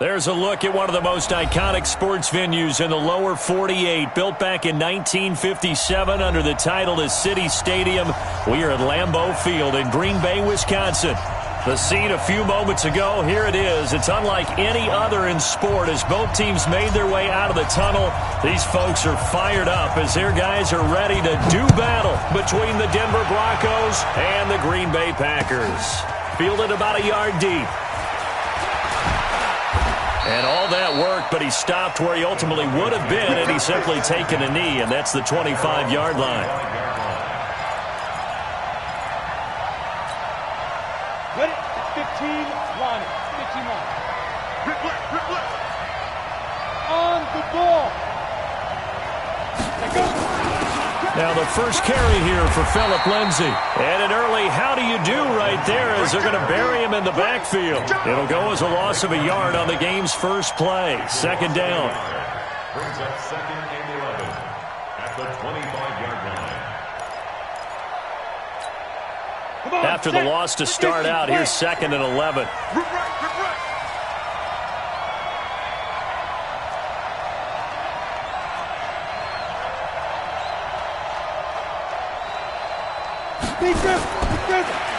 There's a look at one of the most iconic sports venues in the lower 48, built back in 1957 under the title of City Stadium. We are at Lambeau Field in Green Bay, Wisconsin. The scene a few moments ago, here it is. It's unlike any other in sport as both teams made their way out of the tunnel. These folks are fired up as their guys are ready to do battle between the Denver Broncos and the Green Bay Packers. Fielded about a yard deep. And all that worked, but he stopped where he ultimately would have been had he simply taken a knee, and that's the 25-yard line. Ready? 15 line. 15 line. Rip left. On the ball. Let go. Now the first carry here for Phillip Lindsay. And an early how do you do right there as they're going to bury him in the backfield. It'll go as a loss of a yard on the game's first play. Second down. Brings up second and 11 at the 25-yard line. After the loss to start out, here's second and 11. Rip right.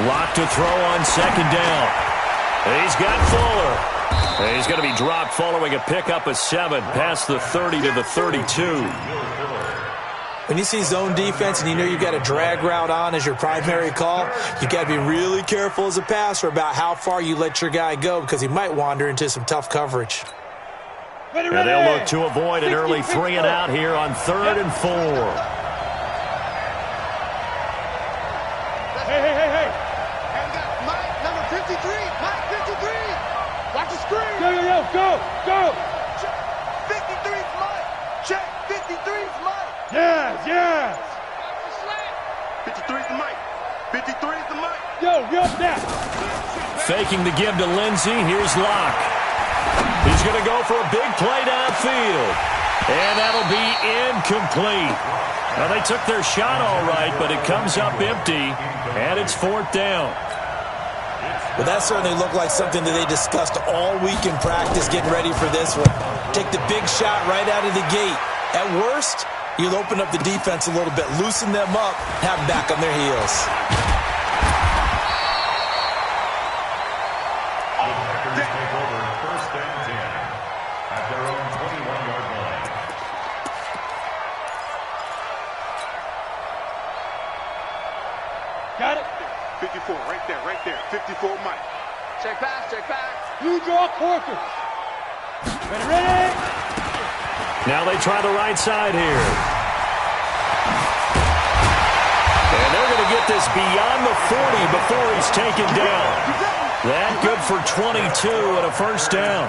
Locked to throw on second down. He's got Fuller. He's going to be dropped following a pickup of 7 past the 30 to the 32. When you see zone defense and you know you've got a drag route on as your primary call, you got to be really careful as a passer about how far you let your guy go because he might wander into some tough coverage. And they'll look to avoid an early 3 and out here on 3rd and 4. Hey. Mike, number 53. Mike, 53. Watch the screen. Go. 53's Mike. Check. 53's Mike. Yes. 53's the Mike. 53's the Mike. Yo, now. Faking the give to Lindsay. Here's Locke. He's going to go for a big play downfield. And that'll be incomplete. Now, they took their shot all right, but it comes up empty, and it's 4th down. Well, that certainly looked like something that they discussed all week in practice getting ready for this one. Take the big shot right out of the gate. At worst, you'll open up the defense a little bit, loosen them up, have them back on their heels. First and 10 at their own 21-yard line. Got it? 54, right there. 54, Mike. Check pass. You draw quarter. Ready? Now they try the right side here. And they're going to get this beyond the 40 before he's taken down. That good for 22 and a first down.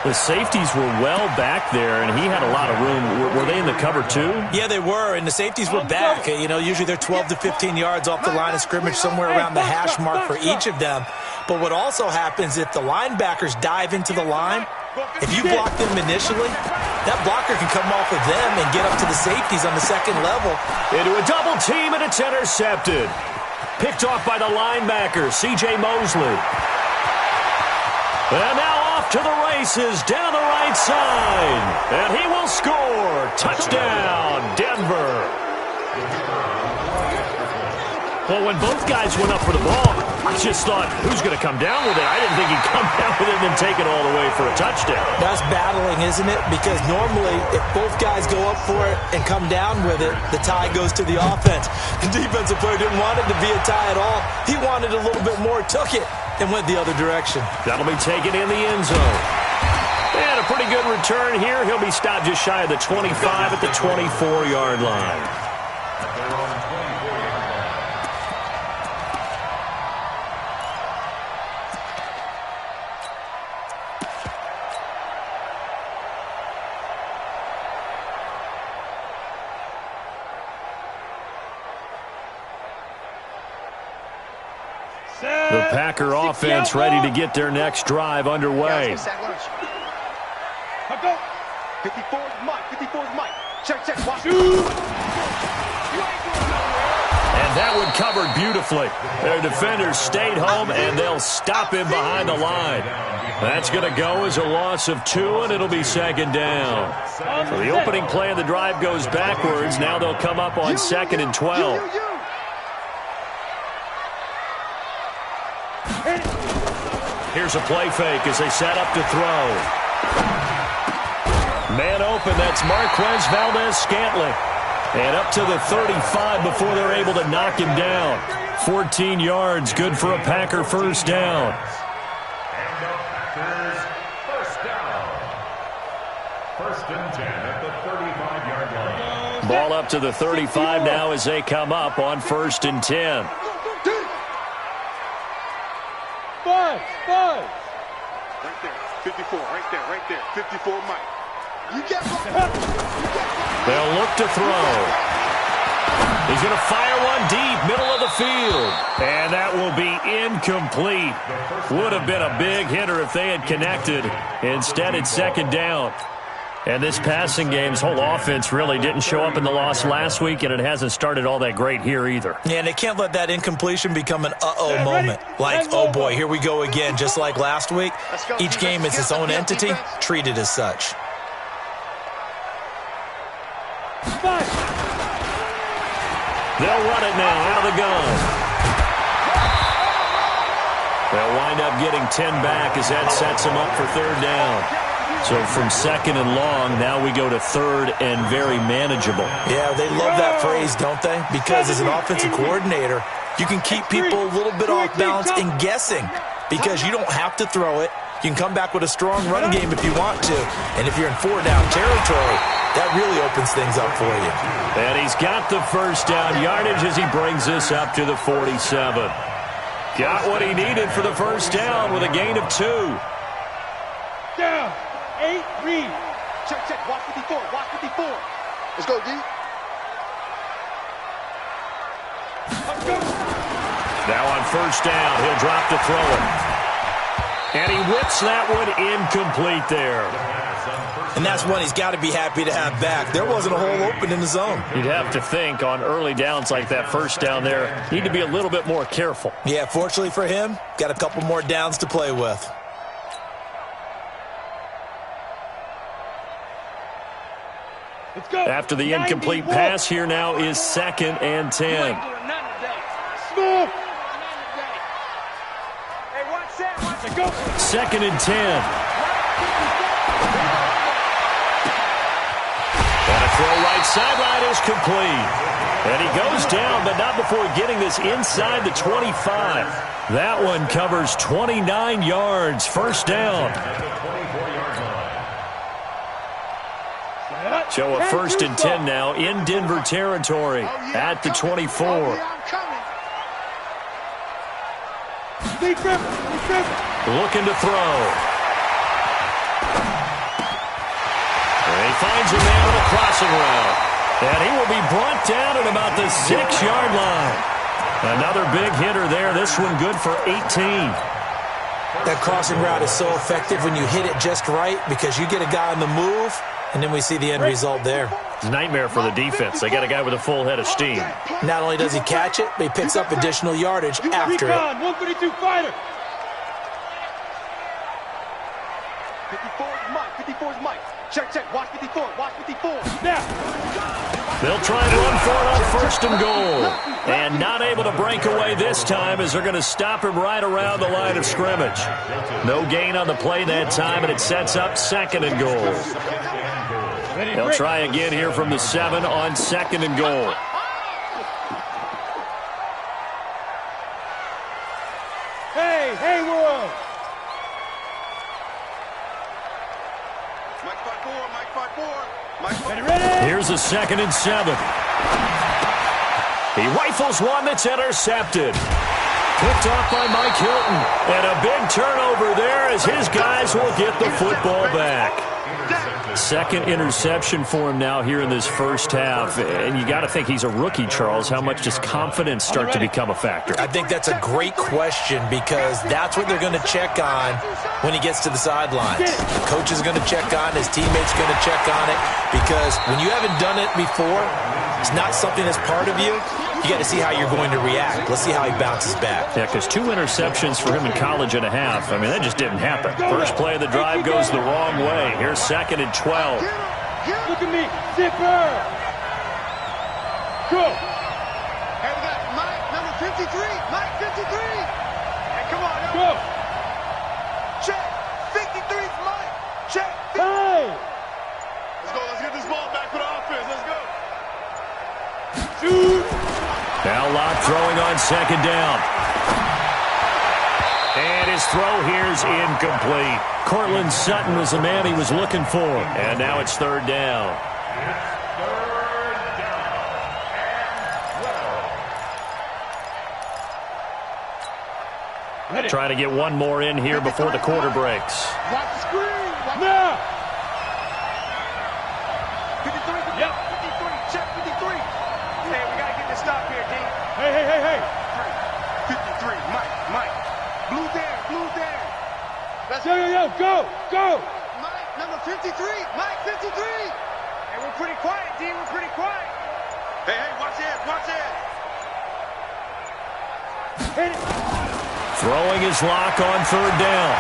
The safeties were well back there, and he had a lot of room. Were they in the cover too? Yeah, they were, and the safeties were back. You know, usually they're 12 to 15 yards off the line of scrimmage, somewhere around the hash mark for each of them. But what also happens if the linebackers dive into the line, if you block them initially, that blocker can come off of them and get up to the safeties on the second level. Into a double team, and it's intercepted. Picked off by the linebacker, C.J. Mosley. And now off to the races down the right side. And he will score. Touchdown, Denver. Well, when both guys went up for the ball, I just thought, who's going to come down with it? I didn't think he'd come down with it and then take it all the way for a touchdown. That's battling, isn't it? Because normally, if both guys go up for it and come down with it, the tie goes to the offense. The defensive player didn't want it to be a tie at all. He wanted a little bit more, took it, and went the other direction. That'll be taken in the end zone. And a pretty good return here. He'll be stopped just shy of the 25 at the 24-yard line. The Packer offense ready to get their next drive underway. Go. 54's Mike. Check. Watch. And that would covered beautifully. Their defenders stayed home, and they'll him behind the line. That's going to go as a loss of 2, and it'll be second down. So the opening play of the drive goes backwards. Now they'll come up on 2nd and 12. Here's a play fake as they set up to throw. Man open, that's Marquez Valdez-Scantling. And up to the 35 before they're able to knock him down. 14 yards, good for a Packer first down. And the Packers first down. 1st and 10 at the 35-yard line. Ball up to the 35 now as they come up on 1st and 10. 5. Right there. 54. Right there. 54, Mike. They'll look to throw. He's going to fire one deep, middle of the field. And that will be incomplete. Would have been a big hitter if they had connected. Instead, it's second down. And this passing game's whole offense really didn't show up in the loss last week, and it hasn't started all that great here either. Yeah, and they can't let that incompletion become an uh-oh moment. Like, oh boy, here we go again, just like last week. Each game is its own entity, treated as such. They'll run it now out of the gun. They'll wind up getting 10 back as that sets them up for 3rd down. So from 2nd and long, now we go to 3rd and very manageable. Yeah, they love that phrase, don't they? Because as an offensive coordinator, you can keep people a little bit off balance and guessing because you don't have to throw it. You can come back with a strong run game if you want to. And if you're in 4-down territory, that really opens things up for you. And he's got the first down yardage as he brings this up to the 47. Got what he needed for the first down with a gain of 2. Down. 8, read. Check. Watch 54. Let's go, D. Let's go. Now on first down, he'll drop to throw it. And he whips that one incomplete there. And that's one he's got to be happy to have back. There wasn't a hole open in the zone. You'd have to think on early downs like that first down there, need to be a little bit more careful. Yeah, fortunately for him, got a couple more downs to play with. Let's go. After the incomplete pass, here now is 2nd and 10. Smoke. Hey, watch that. Let's go. 2nd and 10. And a throw right sideline is complete. And he goes down, but not before getting this inside the 25. That one covers 29 yards. First down. So a 1st and 10 now in Denver territory at the 24. Looking to throw. And he finds a man on a crossing route. And he will be brought down at about the 6-yard line. Another big hitter there. This one good for 18. That crossing route is so effective when you hit it just right because you get a guy on the move, and then we see the end result there. It's a nightmare for the defense. They got a guy with a full head of steam. Not only does he catch it, but he picks up additional yardage after it. 132 fighter. 54's Mike. Check. Watch 54. Now. They'll try and run for it on 1st and goal. And not able to break away this time as they're going to stop him right around the line of scrimmage. No gain on the play that time, and it sets up 2nd and goal. They'll try again here from the 7 on 2nd and goal. Hey, world. Mike 5-4. Here's a 2nd and 7. He rifles one that's intercepted. Picked off by Mike Hilton. And a big turnover there as his guys will get the football back. 2nd interception for him now here in this first half. And you got to think he's a rookie, Charles. How much does confidence start to become a factor? I think that's a great question because that's what they're going to check on when he gets to the sidelines. Coach is going to check on, his teammates going to check on it because when you haven't done it before, it's not something that's part of you. you got to see how you're going to react. Let's see how he bounces back. Yeah, because 2 interceptions for him in college and a half. I mean, that just didn't happen. First play of the drive goes the wrong way. Here's 2nd and 12. Look at me. Zipper. Go. Hey, we got Mike, number 53. Mike, 53. Hey, come on. Go. Check. 53's Mike. Check. Hey. Let's go. Let's get this ball back for the offense. Let's go. Shoot. Now Lott throwing on 2nd down. And his throw here's incomplete. Cortland Sutton was the man he was looking for. And now it's 3rd down. Trying to get one more in here before the quarter breaks. Watch the screen. Now. 53. Yep. 53. Check 53. Hey, we got to get this stop here, D. Hey. 53. Mike. Blue there. Let's Yo. Go. Mike, number 53. Mike, 53. Hey, we're pretty quiet, D. We're pretty quiet. Hey, watch it. Hit it. Throwing his lock on 3rd down.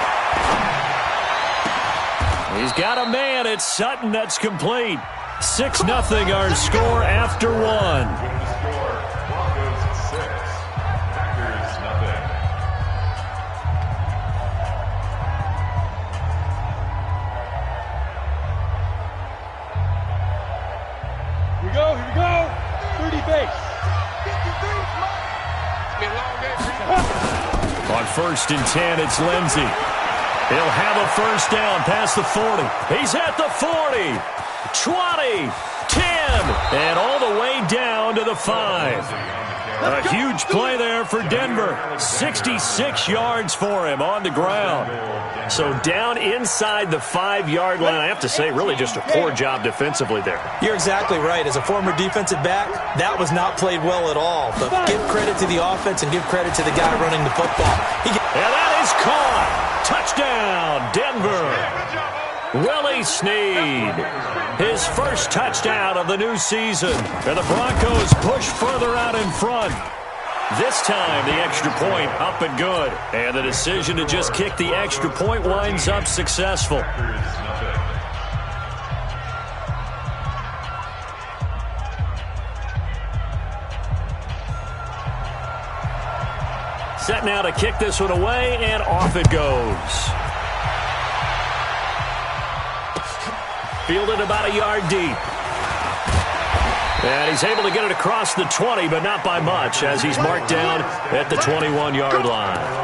He's got a man. It's Sutton. That's complete. 6-0 our score after 1. Score, Broncos 6, Packers nothing. Here we go. 30 base. 53's Mike. It's been a long day for you. On 1st and 10, it's Lindsey. He'll have a 1st down past the 40. He's at the 40, 20, 10, and all the way down to the 5. A huge play there for Denver. 66 yards for him on the ground. So down inside the 5-yard line. I have to say, really just a poor job defensively there. You're exactly right. As a former defensive back, that was not played well at all. But give credit to the offense and give credit to the guy running the football. And that is caught. Touchdown, Denver. Willie Snead. His first touchdown of the new season. And the Broncos push further out in front. This time, the extra point up and good. And the decision to just kick the extra point winds up successful. Set now to kick this one away, and off it goes. Fielded about a yard deep. And he's able to get it across the 20, but not by much, as he's marked down at the 21-yard line.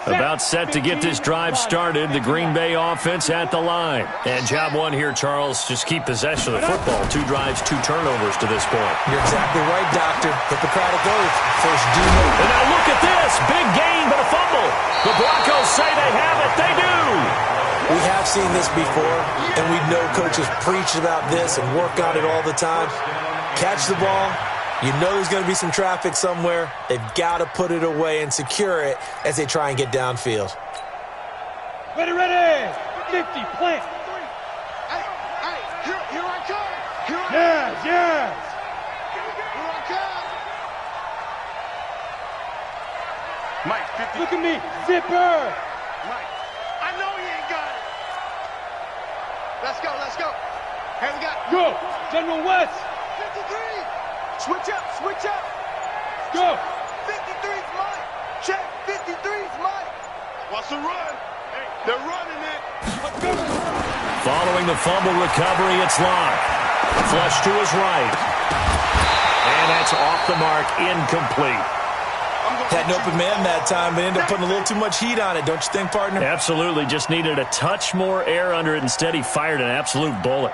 About set to get this drive started. The Green Bay offense at the line. And job one here, Charles, just keep possession of the football. 2 drives, 2 turnovers to this point. You're exactly right, Doctor. Hippocratic oath. First do no. And now look at this. Big gain, but a fumble. The Broncos say they have it. They do. We have seen this before, and we know coaches preach about this and work on it all the time. Catch the ball. You know there's going to be some traffic somewhere. They've got to put it away and secure it as they try and get downfield. Ready. 50, plant. Hey, here I come. Yes. Here I come. Mike, 50. Look at me. Zipper. Mike, I know he ain't got it. Let's go. Hey, we got. Go. General West. 53. Switch up. Go. 53's Mike. Check. 53's Mike. Watch the run. Hey, they're running it. Let's go. Following the fumble recovery, it's Lott. Flush to his right. And that's off the mark, incomplete. Had an open man that time, but ended up putting a little too much heat on it, don't you think, partner? Absolutely. Just needed a touch more air under it. Instead, he fired an absolute bullet.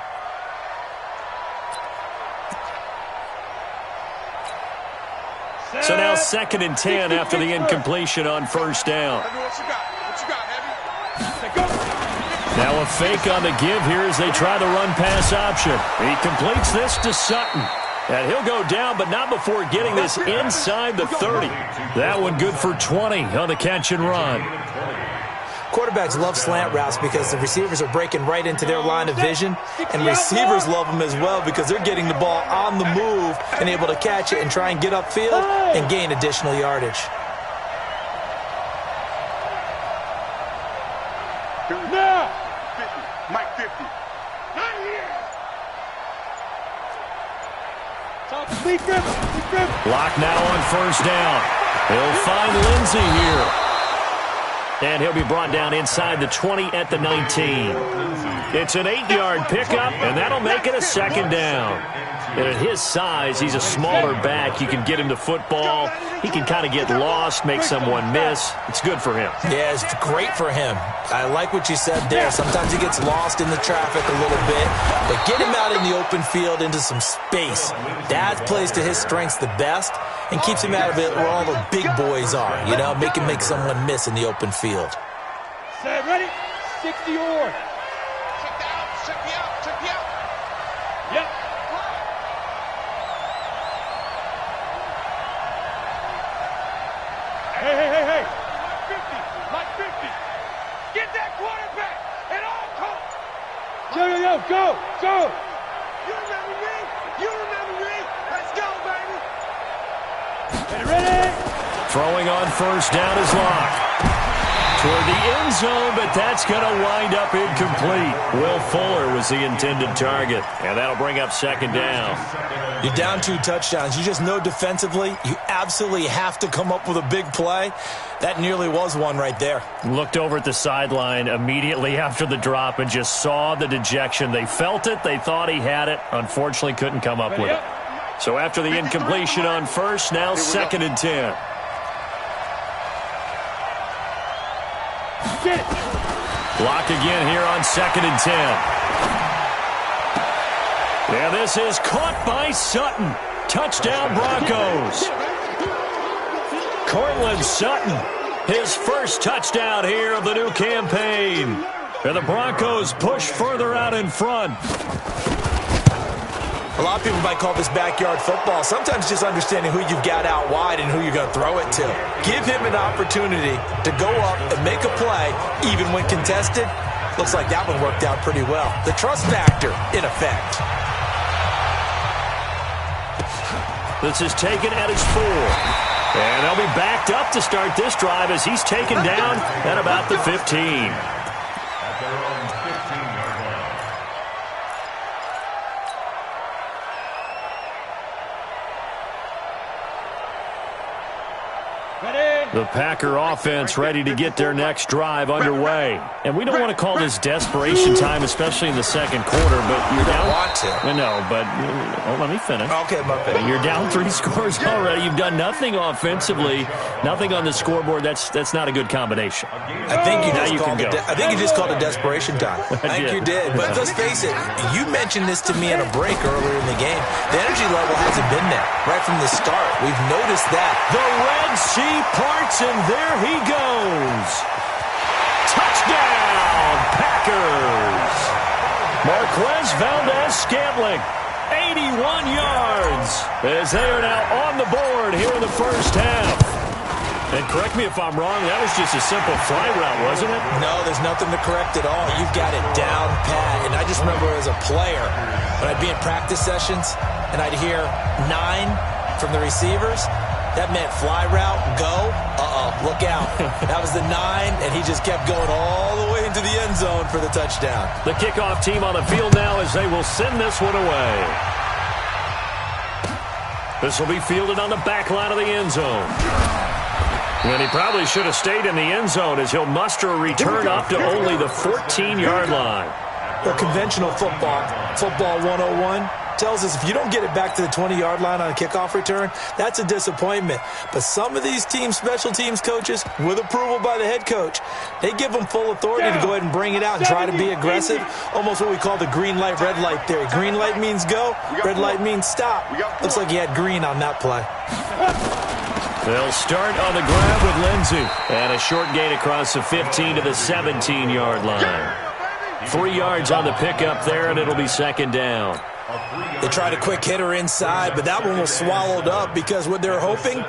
So now 2nd and 10 after the incompletion on 1st down. What you got, Heavy? Now a fake on the give here as they try the run-pass option. He completes this to Sutton. And he'll go down, but not before getting this inside the 30. That one good for 20 on the catch and run. Quarterbacks love slant routes because the receivers are breaking right into their line of vision, and receivers love them as well because they're getting the ball on the move and able to catch it and try and get upfield and gain additional yardage. Now, 50, Mike 50. Not here. Lock now on first down. He'll find Lindsey here. And he'll be brought down inside the 20 at the 19. It's an 8-yard pickup, and that'll make it a second down. And at his size, he's a smaller back. You can get him to football. He can kind of get lost, make someone miss. It's good for him. Yeah, it's great for him. I like what you said there. Sometimes he gets lost in the traffic a little bit, but get him out in the open field into some space. That plays to his strengths the best and keeps him out of it where all the big boys are, you know, make him make someone miss in the open field. Set, ready? 60 or. Check me out. Yep. Hey. Mike 50. Get that quarterback at all costs. Yo, go. You remember me. Let's go, baby. Ready? Throwing on first down is Locke. Toward the end zone, but that's going to wind up incomplete. Will Fuller was the intended target, and that'll bring up second down. You're down 2 touchdowns. You just know defensively you absolutely have to come up with a big play. That nearly was one right there. Looked over at the sideline immediately after the drop and just saw the dejection. They felt it. They thought he had it. Unfortunately, couldn't come up with it. So after the incompletion on first, now second and 10. Get it. Block again here on second and 10. Yeah, this is caught by Sutton. Touchdown Broncos. Cortland Sutton, his first touchdown here of the new campaign. And the Broncos push further out in front. A lot of people might call this backyard football. Sometimes just understanding who you've got out wide and who you're going to throw it to. Give him an opportunity to go up and make a play, even when contested. Looks like that one worked out pretty well. The trust factor, in effect. This is taken at his 4. And they'll be backed up to start this drive as he's taken down at about the 15. The Packer offense ready to get their next drive underway. And we don't want to call this desperation time, especially in the second quarter, but you're down. You don't want to. I know, but let me finish. Okay, my bad. You're down 3 scores already. You've done nothing offensively, nothing on the scoreboard. That's not a good combination. I think you just called it desperation time. I think you did. But let's face it, you mentioned this to me in a break earlier in the game. The energy level hasn't been there right from the start. We've noticed that. The Red Sea parts, and there he goes. Touchdown, Packers. Marquez Valdez-Scantling, 81 yards, as they are now on the board here in the first half. And correct me if I'm wrong, that was just a simple fly route, wasn't it? No, there's nothing to correct at all. You've got it down pat. And I just remember as a player, when I'd be in practice sessions, and I'd hear 9 from the receivers, that meant fly route, go, look out. That was the 9, and he just kept going all the way into the end zone for the touchdown. The kickoff team on the field now as they will send this one away. This will be fielded on the back line of the end zone. And he probably should have stayed in the end zone as he'll muster a return up to only the 14-yard line. Well, conventional football 101, tells us if you don't get it back to the 20-yard line on a kickoff return, that's a disappointment. But some of these special teams coaches, with approval by the head coach, they give them full authority to go ahead and bring it out and try to be aggressive. Almost what we call the green light, red light theory. Green light means go, red light means stop. Looks like he had green on that play. They'll start on the grab with Lindsey. And a short gain across the 15 to the 17-yard line. 3 yards on the pickup there, and it'll be second down. They tried a quick hitter inside, but that one was swallowed up because what they're hoping,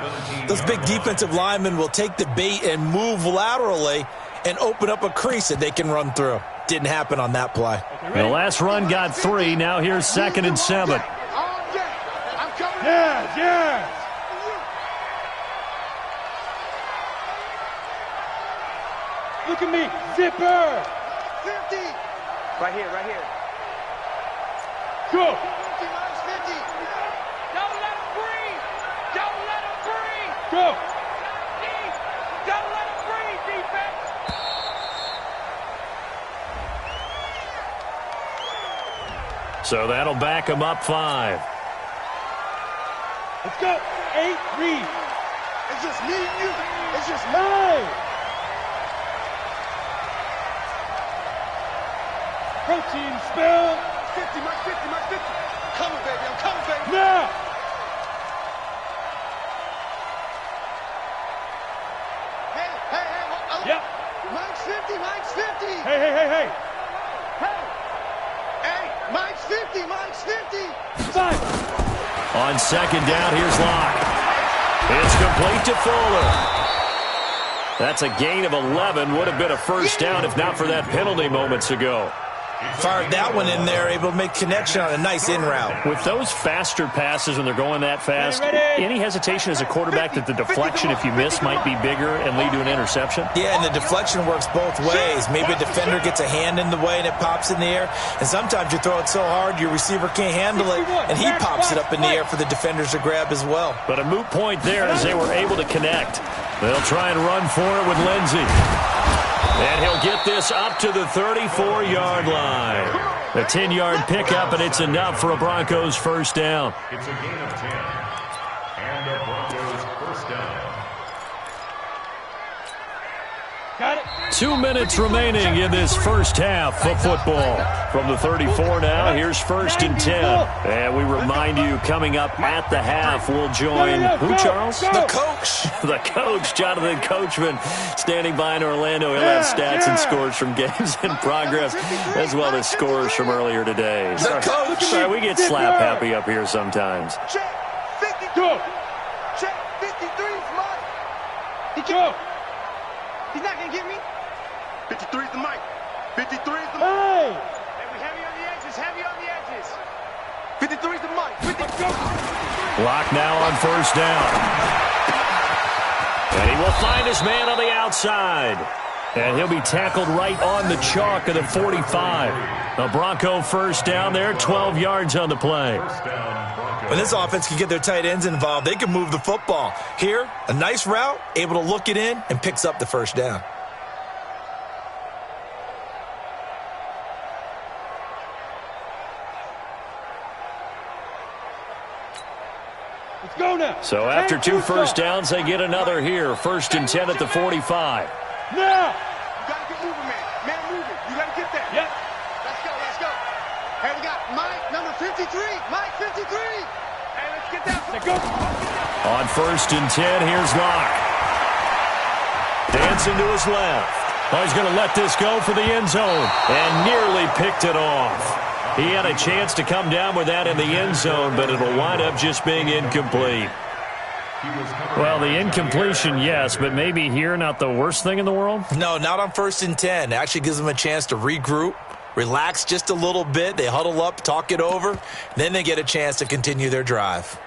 those big defensive linemen will take the bait and move laterally and open up a crease that they can run through. Didn't happen on that play. The last run got 3. Now here's 2nd and 7. Yes. Look at me, zipper. 50. Right here. Go. 50 minus 50. Don't let him breathe. Go. Don't let him breathe, defense. So that'll back him up 5. Let's go. 8, read. It's just me and you. It's just 9. Protein spill. 50 minus 50 minus 50. Coming, baby. I'm coming, baby. Now. Hey. Yep. Mike's 50. Hey. Hey, Mike's 50. 5. On 2nd down, here's Locke. It's complete to Fuller. That's a gain of 11. Would have been a first down if not for that penalty moments ago. Fired that one in there, able to make connection on a nice in route. With those faster passes when they're going that fast, any hesitation as a quarterback that the deflection, if you miss, might be bigger and lead to an interception? Yeah, and the deflection works both ways. Maybe a defender gets a hand in the way and it pops in the air. And sometimes you throw it so hard your receiver can't handle it, and he pops it up in the air for the defenders to grab as well. But a moot point there as they were able to connect. They'll try and run for it with Lindsey. And he'll get this up to the 34-yard line. A 10-yard pickup, and it's enough for a Broncos first down. It's a gain of 10. And a Broncos first down. Got it. 2 minutes remaining in this first half of football. From the 34 now, here's 1st and 10. And we remind you, coming up at the half, we'll join who, Charles? The coach. The coach, Jonathan Coachman, standing by in Orlando. He'll have stats and scores from games in progress, as well as scores from earlier today. The coach. Sorry, we get slap happy up here sometimes. Check. 52. Go. Check. 53 is mine. He Go. can't. He's not going to get me. 53 is the mic. 53 is the mic. Hey. Hey, we heavy on the edges. 53 is the mic. 53. Lock now on first down. And he will find his man on the outside. And he'll be tackled right on the chalk of the 45. A Bronco first down there, 12 yards on the play. First down, Broncos. When this offense can get their tight ends involved, they can move the football. Here, a nice route, able to look it in, and picks up the first down. Let's go now. So after 2 first downs, they get another here. 1st and 10 at the 45. Now. You got to get moving, man. Man moving. You got to get that. Yep. Let's go. Hey, we got Mike, number 53. Mike, 53. Hey, let's get that. Let's go. On 1st and 10, here's Locke. Dancing to his left. Oh, he's going to let this go for the end zone. And nearly picked it off. He had a chance to come down with that in the end zone, but it'll wind up just being incomplete. Well, the incompletion, yes, but maybe here not the worst thing in the world? No, not on 1st and 10. It actually gives them a chance to regroup, relax just a little bit. They huddle up, talk it over. Then they get a chance to continue their drive.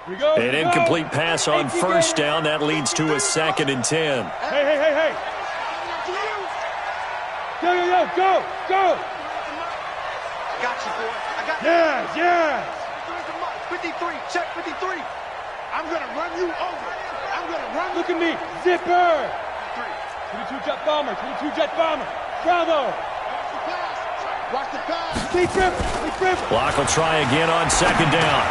Here we go. An incomplete pass on first down. That leads to a 2nd and 10. Hey. Go. I got you, boy. I got you. Yeah. 53, check 53. I'm going to run you over. Look at me, zipper. 22 jet bomber. Bravo. Watch the pass. Stay trip. Locke will try again on 2nd down.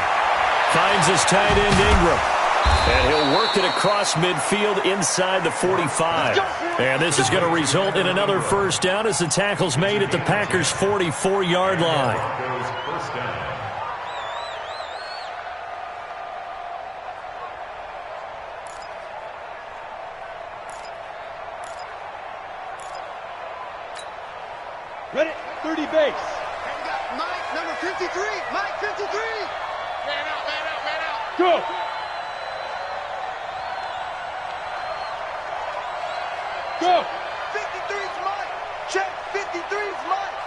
Finds his tight end Ingram. And he'll work it across midfield inside the 45. And this is going to result in another first down as the tackle's made at the Packers' 44-yard line. Broncos first down. Ready? 30 base. Mike, number 53. Mike, 53. Man out, man out, man out. Go. Go. 53's Mike. Check, 53's Mike.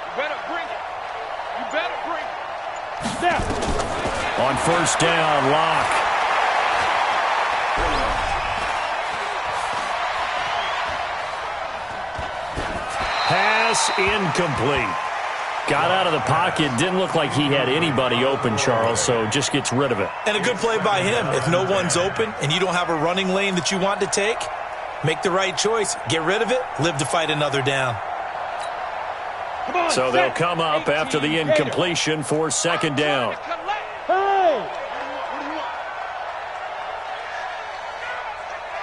You better bring it. You better bring it. Snap. On first down, Locke. Pass incomplete. Got out of the pocket. Didn't look like he had anybody open, Charles, so just gets rid of it. And a good play by him. If no one's open and you don't have a running lane that you want to take, make the right choice. Get rid of it. Live to fight another down. Come on, So they'll come up after the incompletion for second down. Hey.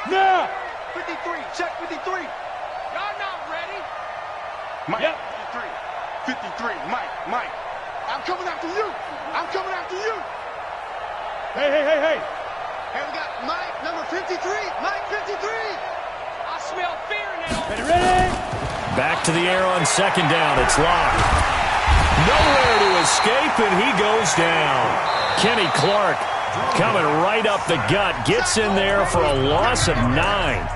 Now. 53, check 53. Y'all not ready. Mike, Yep. 53, Mike, Mike. I'm coming after you. I'm coming after you. Hey, hey, hey, hey. Hey, we got Mike, number 53. Mike, 53. I smell fear in that. Ready, ready. Back to the air on second down. It's Locke. Nowhere to escape, and he goes down. Kenny Clark coming right up the gut. Gets in there for a loss of 9.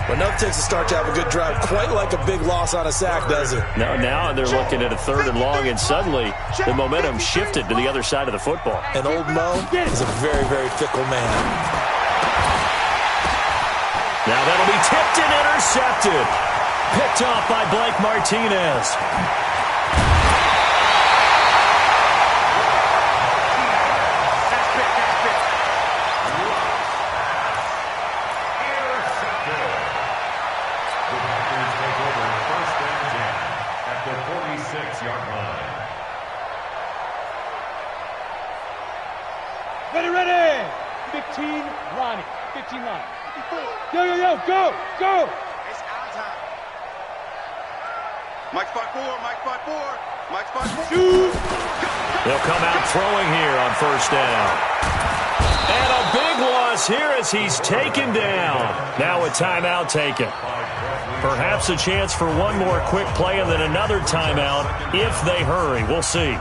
But enough takes to start to have a good drive. Quite like a big loss on a sack, does it? Now they're looking at a 3rd and long, and suddenly the momentum shifted to the other side of the football. And old Mo is a very, very fickle man. Now that'll be tipped and intercepted. Picked off by Blake Martinez. Ready, ready. 15, Ronnie. 15 line. Yo, yo, yo, go, go. It's our time. Mike spot 4, Mike spot 4. Mike spot 4. Shoot. They'll come out throwing here on first down. And a big loss here as he's taken down. Now a timeout taken. Perhaps a chance for one more quick play and then another timeout if they hurry. We'll see.